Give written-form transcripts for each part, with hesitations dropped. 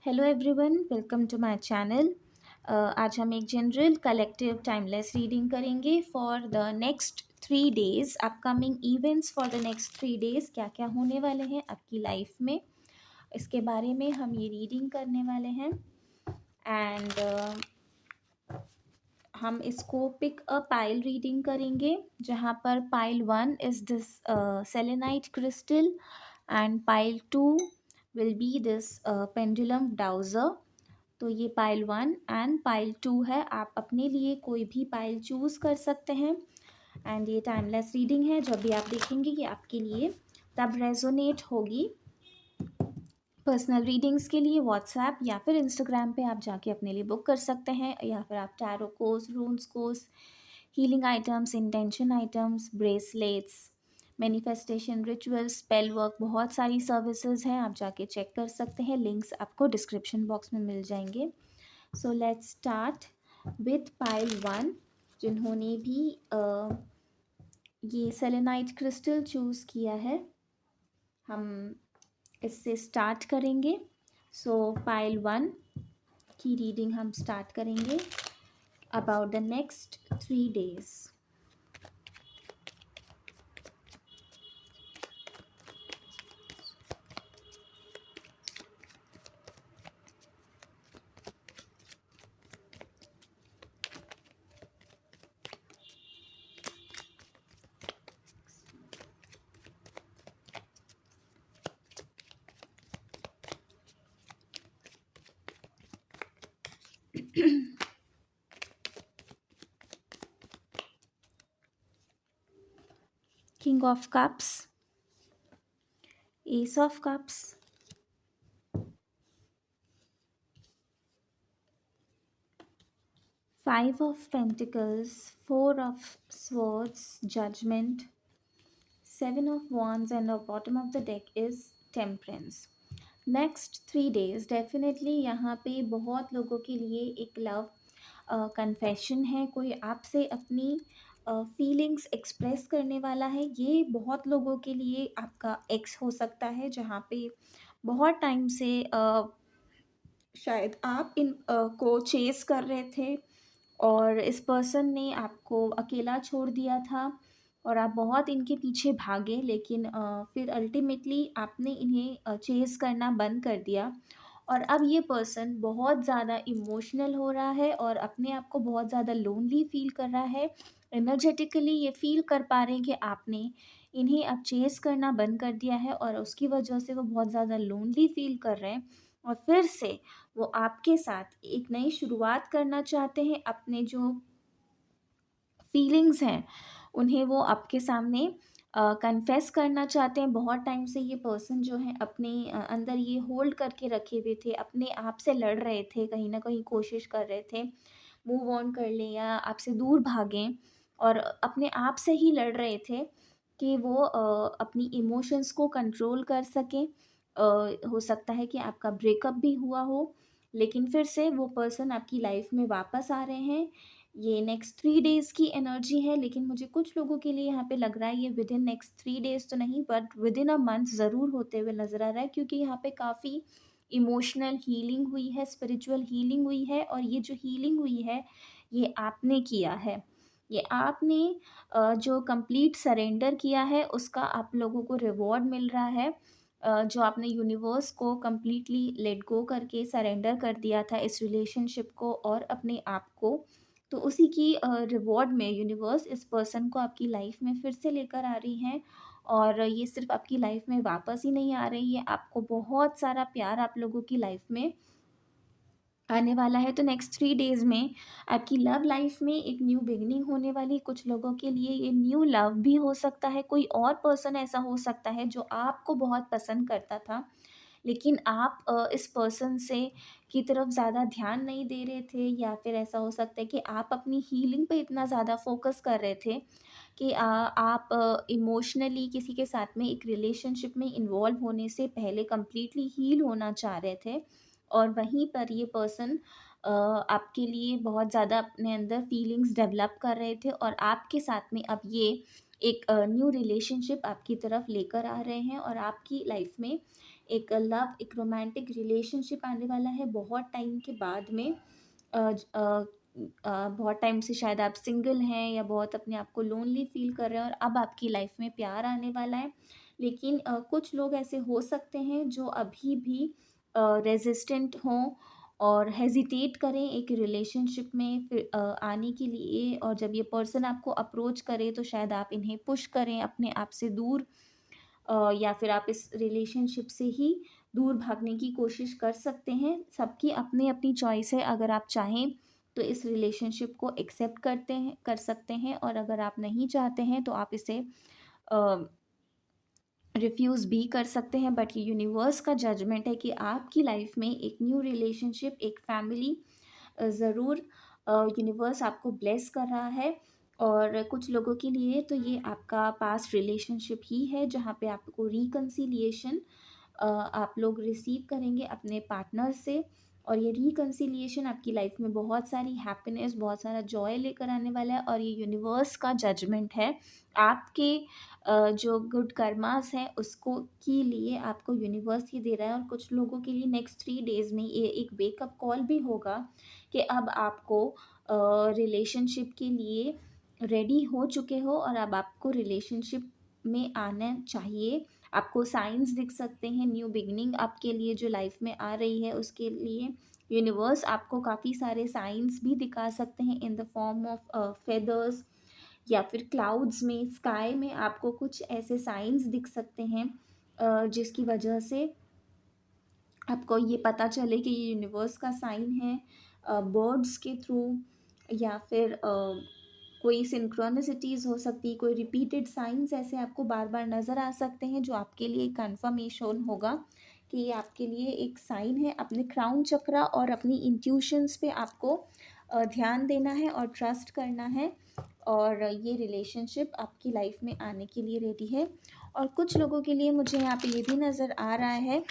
Hello everyone, welcome to my channel. आज हम एक जनरल कलेक्टिव टाइमलेस रीडिंग करेंगे for the next 3 days. Upcoming events for the next 3 days क्या क्या होने वाले हैं आपकी लाइफ में, इसके बारे में हम ये रीडिंग करने वाले हैं। एंड हम इसको पिक अ पाइल रीडिंग करेंगे, जहाँ पर pile 1 is this selenite crystal and pile 2 will be this pendulum dowser. तो ये पाइल 1 एंड पाइल 2 है। आप अपने लिए कोई भी पाइल चूज़ कर सकते हैं। एंड ये टाइमलेस रीडिंग है, जब भी आप देखेंगे ये आपके लिए तब रेजोनेट होगी। पर्सनल रीडिंग्स के लिए व्हाट्सएप या फिर इंस्टाग्राम पे आप जाके अपने लिए बुक कर सकते हैं, या फिर आप tarot course, रून्स course, healing items, intention items, bracelets, manifestation rituals, spell work, बहुत सारी सर्विसेज हैं, आप जाके चेक कर सकते हैं। लिंक्स आपको डिस्क्रिप्शन बॉक्स में मिल जाएंगे। So let's start with pile 1। जिन्होंने भी ये सेलेनाइट क्रिस्टल चूज़ किया है, हम इससे स्टार्ट करेंगे। सो पाइल 1 की रीडिंग हम स्टार्ट करेंगे about the next 3 days. King of Cups, Ace of Cups, Five of Pentacles, Four of Swords, Judgment, Seven of Wands, and the bottom of the deck is Temperance. Next 3 days definitely यहाँ पे बहुत लोगों के लिए एक love confession है। कोई आपसे अपनी फीलिंग्स एक्सप्रेस करने वाला है। ये बहुत लोगों के लिए आपका एक्स हो सकता है, जहाँ पे बहुत टाइम से शायद आप इन को चेस कर रहे थे और इस पर्सन ने आपको अकेला छोड़ दिया था और आप बहुत इनके पीछे भागे, लेकिन फिर अल्टीमेटली आपने इन्हें चेस करना बंद कर दिया। और अब ये पर्सन बहुत ज़्यादा इमोशनल हो रहा है और अपने आप को बहुत ज़्यादा लोनली फील कर रहा है। एनर्जेटिकली ये फील कर पा रहे हैं कि आपने इन्हें अब चेस करना बंद कर दिया है और उसकी वजह से वो बहुत ज़्यादा लोनली फील कर रहे हैं। और फिर से वो आपके साथ एक नई शुरुआत करना चाहते हैं। अपने जो फीलिंग्स हैं उन्हें वो आपके सामने कन्फेस करना चाहते हैं। बहुत टाइम से ये पर्सन जो है अपने अंदर ये होल्ड करके रखे हुए थे, अपने आप से लड़ रहे थे, कहीं ना कहीं कोशिश कर रहे थे मूव ऑन कर लें या आपसे दूर भागें, और अपने आप से ही लड़ रहे थे कि वो अपनी इमोशंस को कंट्रोल कर सकें। हो सकता है कि आपका ब्रेकअप भी हुआ हो, लेकिन फिर से वो पर्सन आपकी लाइफ में वापस आ रहे हैं। ये नेक्स्ट 3 डेज़ की एनर्जी है, लेकिन मुझे कुछ लोगों के लिए यहाँ पे लग रहा है ये विद इन नेक्स्ट 3 डेज़ तो नहीं, but with in a month ज़रूर होते हुए नज़र आ रहा है, क्योंकि यहाँ पे काफ़ी इमोशनल हीलिंग हुई है, स्पिरिचुअल हीलिंग हुई है। और ये जो हीलिंग हुई है ये आपने किया है। ये आपने जो कंप्लीट सरेंडर किया है उसका आप लोगों को रिवॉर्ड मिल रहा है। जो आपने यूनिवर्स को कम्प्लीटली लेट गो करके सरेंडर कर दिया था इस रिलेशनशिप को और अपने आप को, तो उसी की रिवॉर्ड में यूनिवर्स इस पर्सन को आपकी लाइफ में फिर से लेकर आ रही हैं। और ये सिर्फ आपकी लाइफ में वापस ही नहीं आ रही है, आपको बहुत सारा प्यार आप लोगों की लाइफ में आने वाला है। तो नेक्स्ट 3 डेज़ में आपकी लव लाइफ में एक न्यू बिगनिंग होने वाली। कुछ लोगों के लिए ये न्यू लव भी हो सकता है, कोई और पर्सन ऐसा हो सकता है जो आपको बहुत पसंद करता था, लेकिन आप इस पर्सन से की तरफ ज़्यादा ध्यान नहीं दे रहे थे, या फिर ऐसा हो सकता है कि आप अपनी हीलिंग पे इतना ज़्यादा फोकस कर रहे थे कि आप इमोशनली किसी के साथ में एक रिलेशनशिप में इन्वॉल्व होने से पहले कंप्लीटली हील होना चाह रहे थे। और वहीं पर ये पर्सन आपके लिए बहुत ज़्यादा अपने अंदर फीलिंग्स डेवलप कर रहे थे, और आपके साथ में अब ये एक न्यू रिलेशनशिप आपकी तरफ लेकर आ रहे हैं और आपकी लाइफ में एक लव, एक रोमांटिक रिलेशनशिप आने वाला है बहुत टाइम के बाद में। बहुत टाइम से शायद आप सिंगल हैं या बहुत अपने आप को लोनली फ़ील कर रहे हैं, और अब आपकी लाइफ़ में प्यार आने वाला है। लेकिन कुछ लोग ऐसे हो सकते हैं जो अभी भी रेज़िस्टेंट हों और हेज़िटेट करें एक रिलेशनशिप में फिर आने के लिए, और जब ये पर्सन आपको अप्रोच करे तो शायद आप इन्हें पुश करें अपने आप से दूर, या फिर आप इस रिलेशनशिप से ही दूर भागने की कोशिश कर सकते हैं। सबकी अपनी-अपनी चॉइस है, अगर आप चाहें तो इस रिलेशनशिप को एक्सेप्ट कर सकते हैं, और अगर आप नहीं चाहते हैं तो आप इसे अ, रिफ्यूज़ भी कर सकते हैं। बट ये यूनिवर्स का जजमेंट है कि आपकी लाइफ में एक न्यू रिलेशनशिप, एक फैमिली ज़रूर यूनिवर्स आपको ब्लेस कर रहा है। और कुछ लोगों के लिए तो ये आपका पास्ट रिलेशनशिप ही है, जहाँ पे आपको रिकन्सिलिएशन आप लोग रिसीव करेंगे अपने पार्टनर से, और ये रिकन्सिलिएशन आपकी लाइफ में बहुत सारी हैप्पीनेस, बहुत सारा जॉय लेकर आने वाला है, और ये यूनिवर्स का जजमेंट है। आपके जो गुड कर्मास हैं उसको के लिए आपको यूनिवर्स ही दे रहा है। और कुछ लोगों के लिए नेक्स्ट 3 डेज़ में ये एक वेकअप कॉल भी होगा कि अब आपको रिलेशनशिप के लिए रेडी हो चुके हो, और अब आपको रिलेशनशिप में आना चाहिए। आपको साइंस दिख सकते हैं, न्यू बिगिनिंग आपके लिए जो लाइफ में आ रही है उसके लिए यूनिवर्स आपको काफ़ी सारे साइंस भी दिखा सकते हैं in the form of feathers, या फिर क्लाउड्स में, स्काई में आपको कुछ ऐसे साइंस दिख सकते हैं जिसकी वजह से आपको ये पता चले कि ये यूनिवर्स का साइन है, बर्ड्स के थ्रू, या फिर कोई सिंक्रोनिसिटीज़ हो सकती है, कोई रिपीटेड साइंस ऐसे आपको बार बार नज़र आ सकते हैं, जो आपके लिए कंफर्मेशन होगा कि ये आपके लिए एक साइन है। अपने क्राउन चक्रा और अपनी इंट्यूशंस पे आपको ध्यान देना है और ट्रस्ट करना है, और ये रिलेशनशिप आपकी लाइफ में आने के लिए रेडी है। और कुछ लोगों के लिए मुझे यहाँ पे ये भी नज़र आ रहा है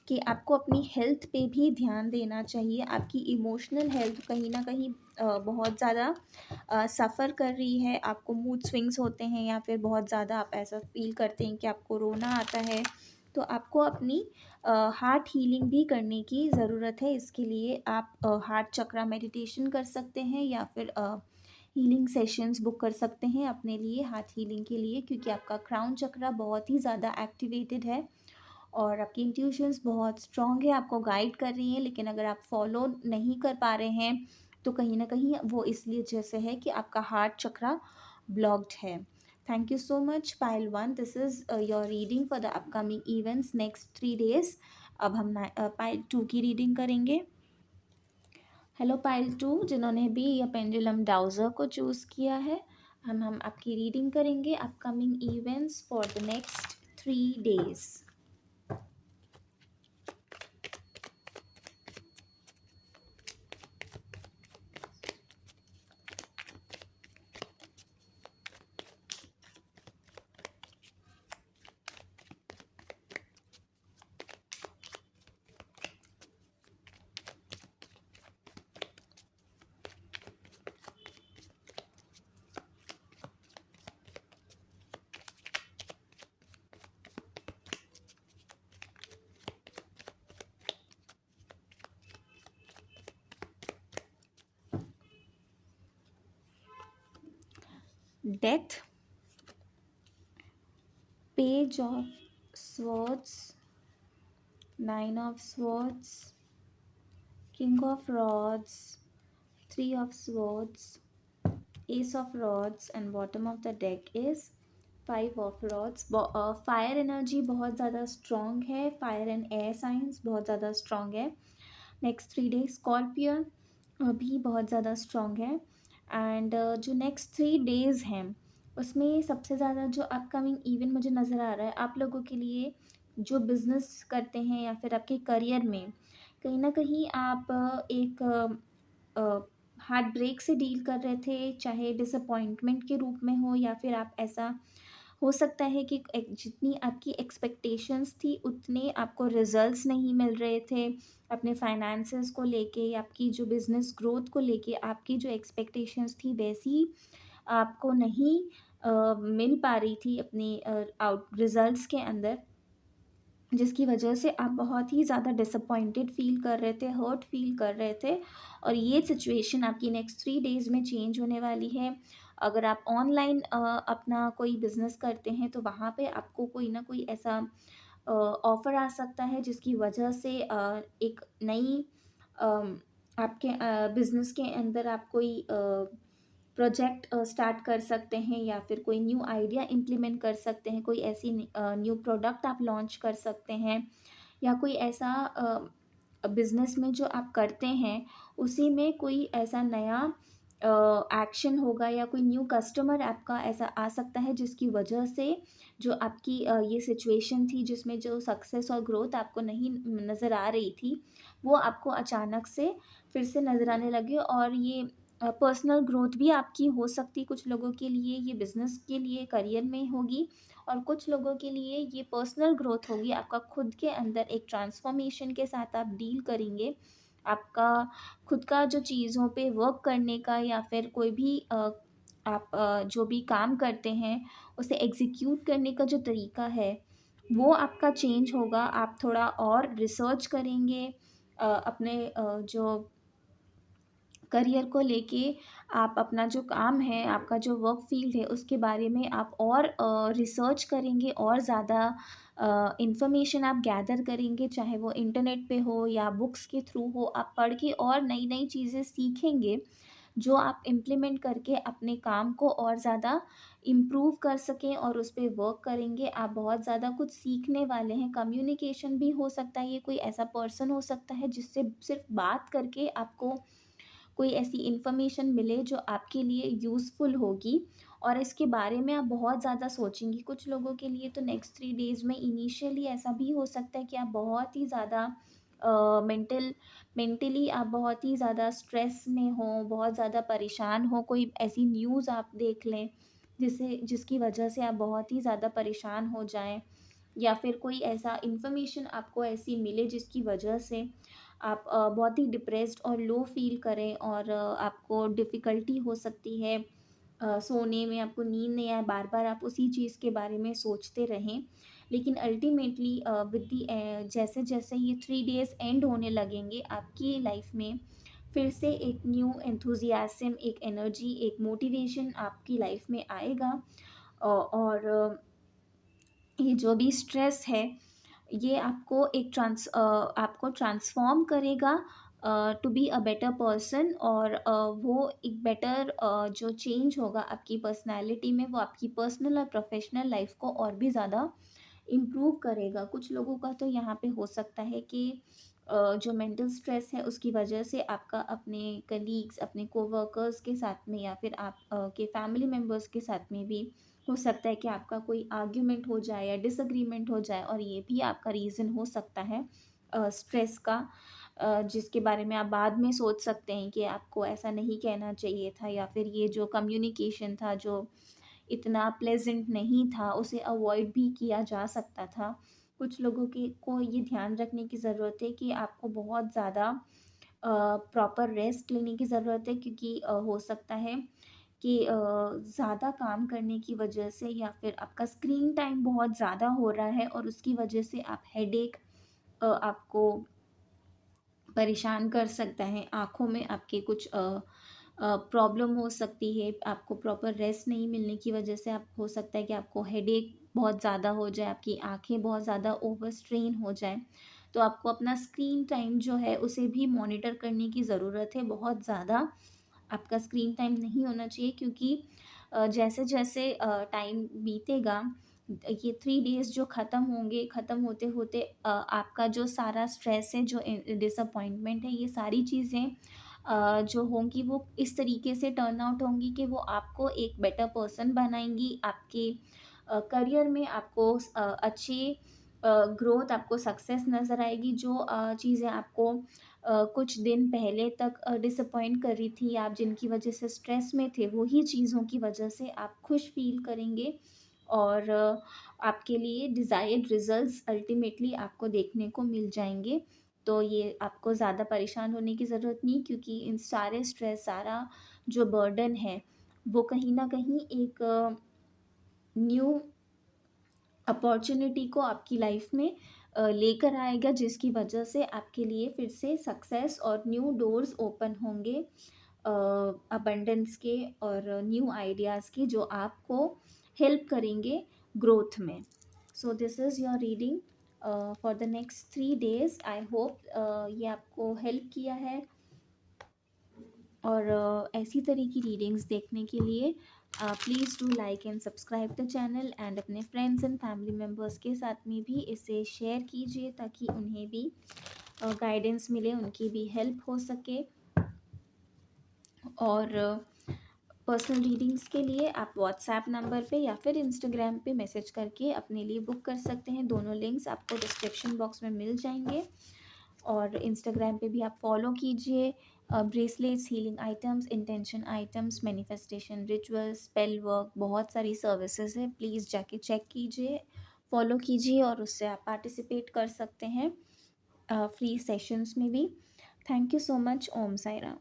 कि आपको अपनी हेल्थ पे भी ध्यान देना चाहिए। आपकी इमोशनल हेल्थ कहीं न कहीं बहुत ज़्यादा सफ़र कर रही है। आपको मूड स्विंग्स होते हैं, या फिर बहुत ज़्यादा आप ऐसा फ़ील करते हैं कि आपको रोना आता है। तो आपको अपनी हार्ट हीलिंग भी करने की ज़रूरत है। इसके लिए आप हार्ट चक्रा मेडिटेशन कर सकते हैं, या फिर हीलिंग सेशंस बुक कर सकते हैं अपने लिए हार्ट हीलिंग के लिए, क्योंकि आपका क्राउन चक्रा बहुत ही ज़्यादा एक्टिवेटेड है और आपकी इंट्यूशंस बहुत स्ट्रॉन्ग है, आपको गाइड कर रही हैं। लेकिन अगर आप फॉलो नहीं कर पा रहे हैं तो कहीं न कहीं वो इसलिए जैसे है कि आपका हार्ट चक्रा ब्लॉक्ड है। Thank you so much pile 1, this is your reading for the upcoming events next 3 days. अब हम पाइल 2 की रीडिंग करेंगे। हेलो पाइल 2, जिन्होंने भी यह पेंडुलम डाउज़र को चूज़ किया है, हम आपकी रीडिंग करेंगे upcoming events for the next 3 days. Death, Page of Swords, Nine of Swords, King of Rods, Three of Swords, Ace of Rods, and bottom of the deck is Five of Rods. Fire energy बहुत ज़्यादा strong है, fire and air science बहुत ज़्यादा strong है। Next 3 days scorpion भी बहुत ज़्यादा strong है। एंड जो नेक्स्ट 3 डेज़ हैं उसमें सबसे ज़्यादा जो अपकमिंग इवेंट मुझे नज़र आ रहा है आप लोगों के लिए, जो बिज़नेस करते हैं या फिर आपके करियर में कहीं ना कहीं आप एक हार्ट ब्रेक से डील कर रहे थे, चाहे डिसअपॉइंटमेंट के रूप में हो, या फिर आप ऐसा हो सकता है कि जितनी आपकी एक्सपेक्टेशंस थी उतने आपको रिजल्ट्स नहीं मिल रहे थे अपने फाइनेंसेस को लेके, आपकी जो बिज़नेस ग्रोथ को लेके आपकी जो एक्सपेक्टेशंस थी वैसी आपको नहीं मिल पा रही थी अपनी आउट रिजल्ट्स के अंदर। जिसकी वजह से आप बहुत ही ज़्यादा डिसअपॉइंटेड फ़ील कर रहे थे, हर्ट फ़ील कर रहे थे, और ये सिचुएशन आपकी नेक्स्ट 3 डेज़ में चेंज होने वाली है। अगर आप ऑनलाइन अपना कोई बिज़नेस करते हैं, तो वहाँ पे आपको कोई ना कोई ऐसा ऑफ़र आ सकता है जिसकी वजह से एक नई अम, आपके बिज़नेस के अंदर आप कोई प्रोजेक्ट स्टार्ट कर सकते हैं, या फिर कोई न्यू आइडिया इम्प्लीमेंट कर सकते हैं, कोई ऐसी न्यू प्रोडक्ट आप लॉन्च कर सकते हैं, या कोई ऐसा बिज़नेस में जो आप करते हैं, उसी में कोई ऐसा नया एक्शन होगा, या कोई न्यू कस्टमर आपका ऐसा आ सकता है जिसकी वजह से जो आपकी ये सिचुएशन थी जिसमें जो सक्सेस और ग्रोथ आपको नहीं नज़र आ रही थी, वो आपको अचानक से फिर से नज़र आने लगे। और ये पर्सनल ग्रोथ भी आपकी हो सकती, कुछ लोगों के लिए ये बिज़नेस के लिए करियर में होगी, और कुछ लोगों के लिए ये पर्सनल ग्रोथ होगी, आपका खुद के अंदर एक ट्रांसफॉर्मेशन के साथ आप डील करेंगे। आपका खुद का जो चीज़ों पे वर्क करने का, या फिर कोई भी आप जो भी काम करते हैं उसे एग्ज़ीक्यूट करने का जो तरीका है, वो आपका चेंज होगा। आप थोड़ा और रिसर्च करेंगे अपने जो करियर को लेके। आप अपना जो काम है, आपका जो वर्क फ़ील्ड है, उसके बारे में आप और रिसर्च करेंगे, और ज़्यादा इन्फॉर्मेशन आप गैदर करेंगे, चाहे वो इंटरनेट पे हो या बुक्स के थ्रू हो। आप पढ़ के और नई-नई चीज़ें सीखेंगे, जो आप इम्प्लीमेंट करके अपने काम को और ज़्यादा इम्प्रूव कर सकें, और उस पे वर्क करेंगे। आप बहुत ज़्यादा कुछ सीखने वाले हैं। कम्युनिकेशन भी हो सकता है, ये कोई ऐसा पर्सन हो सकता है जिससे सिर्फ़ बात करके आपको कोई ऐसी इन्फॉर्मेशन मिले जो आपके लिए यूज़फुल होगी, और इसके बारे में आप बहुत ज़्यादा सोचेंगी। कुछ लोगों के लिए तो नेक्स्ट 3 डेज़ में इनिशियली ऐसा भी हो सकता है कि आप बहुत ही ज़्यादा मेंटली आप बहुत ही ज़्यादा स्ट्रेस में हों, बहुत ज़्यादा परेशान हों, कोई ऐसी न्यूज़ आप देख लें जिसकी वजह से आप बहुत ही ज़्यादा परेशान हो जाएँ, या फिर कोई ऐसा इन्फॉर्मेशन आपको ऐसी मिले जिसकी वजह से आप बहुत ही डिप्रेस्ड और लो फ़ील करें, और आपको डिफ़िकल्टी हो सकती है सोने में, आपको नींद नहीं आए, बार-बार आप उसी चीज़ के बारे में सोचते रहें। लेकिन अल्टीमेटली विद द जैसे-जैसे ये 3 डेज़ एंड होने लगेंगे, आपकी लाइफ़ में फिर से एक न्यू एंथुसियाज़्म, एक एनर्जी, एक मोटिवेशन आपकी लाइफ़ में आएगा। और ये जो भी स्ट्रेस है, ये आपको ट्रांसफ़ॉर्म करेगा to be a better person, और वो एक बेटर जो चेंज होगा आपकी पर्सनैलिटी में, वो आपकी पर्सनल और प्रोफ़ेशनल लाइफ़ को और भी ज़्यादा इम्प्रूव करेगा। कुछ लोगों का तो यहाँ पे हो सकता है कि जो मेंटल स्ट्रेस है उसकी वजह से आपका अपने कलीग्स, अपने कोवर्कर्स के साथ में, या फिर आप के फैमिली मेंबर्स के साथ में भी हो सकता है कि आपका कोई आर्ग्यूमेंट हो जाए या डिसएग्रीमेंट हो जाए, और ये भी आपका रीज़न हो सकता है स्ट्रेस का, जिसके बारे में आप बाद में सोच सकते हैं कि आपको ऐसा नहीं कहना चाहिए था, या फिर ये जो कम्युनिकेशन था जो इतना प्लेज़ेंट नहीं था, उसे अवॉइड भी किया जा सकता था। कुछ लोगों के को ये ध्यान रखने की ज़रूरत है कि आपको बहुत ज़्यादा प्रॉपर रेस्ट लेने की ज़रूरत है, क्योंकि हो सकता है कि ज़्यादा काम करने की वजह से, या फिर आपका स्क्रीन टाइम बहुत ज़्यादा हो रहा है, और उसकी वजह से आप हेडेक आपको परेशान कर सकता है। आँखों में आपके कुछ प्रॉब्लम हो सकती है। आपको प्रॉपर रेस्ट नहीं मिलने की वजह से आप हो सकता है कि आपको हेडेक बहुत ज़्यादा हो जाए, आपकी आँखें बहुत ज़्यादा ओवर स्ट्रेन हो जाएँ। तो आपको अपना स्क्रीन टाइम जो है उसे भी मॉनिटर करने की ज़रूरत है। बहुत ज़्यादा आपका स्क्रीन टाइम नहीं होना चाहिए, क्योंकि जैसे-जैसे टाइम बीतेगा, ये 3 डेज़ जो ख़त्म होंगे, ख़त्म होते-होते आपका जो सारा स्ट्रेस है, जो डिसअपॉइंटमेंट है, ये सारी चीज़ें जो होंगी वो इस तरीके से टर्न आउट होंगी कि वो आपको एक बेटर पर्सन बनाएँगी। आपके करियर में आपको अच्छी ग्रोथ, आपको सक्सेस नज़र आएगी। जो चीज़ें आपको कुछ दिन पहले तक डिसअपॉइंट कर रही थी, आप जिनकी वजह से स्ट्रेस में थे, वही चीज़ों की वजह से आप खुश फ़ील करेंगे, और आपके लिए डिज़ायर्ड रिज़ल्ट्स अल्टीमेटली आपको देखने को मिल जाएँगे। तो ये आपको ज़्यादा परेशान होने की ज़रूरत नहीं, क्योंकि इन सारे स्ट्रेस, सारा जो बर्डन है, वो कहीं न कहीं एक न्यू अपॉर्च्युनिटी को आपकी लाइफ में लेकर आएगा, जिसकी वजह से आपके लिए फिर से सक्सेस और न्यू डोर्स ओपन होंगे अबंडेंस के और न्यू आइडियाज़ के, जो आपको हेल्प करेंगे ग्रोथ में। So this is your reading for the next 3 days। I hope ये आपको हेल्प किया है। और ऐसी तरह की रीडिंग्स देखने के लिए please do like and subscribe the channel, and अपने फ्रेंड्स एंड फैमिली मेम्बर्स के साथ में भी इसे शेयर कीजिए, ताकि उन्हें भी गाइडेंस मिले, उनकी भी हेल्प हो सके। और पर्सनल रीडिंग्स के लिए आप व्हाट्सएप नंबर पे या फिर इंस्टाग्राम पे मैसेज करके अपने लिए बुक कर सकते हैं। दोनों लिंक्स आपको डिस्क्रिप्शन बॉक्स में मिल जाएंगे। और इंस्टाग्राम पे भी आप फॉलो कीजिए। Bracelets, healing items, intention items, manifestation rituals, spell work, बहुत सारी सर्विसेज है। प्लीज़ जाके चेक कीजिए, फॉलो कीजिए, और उससे आप पार्टिसिपेट कर सकते हैं फ्री सेशंस में भी। Thank you so much. Om Sai Ram.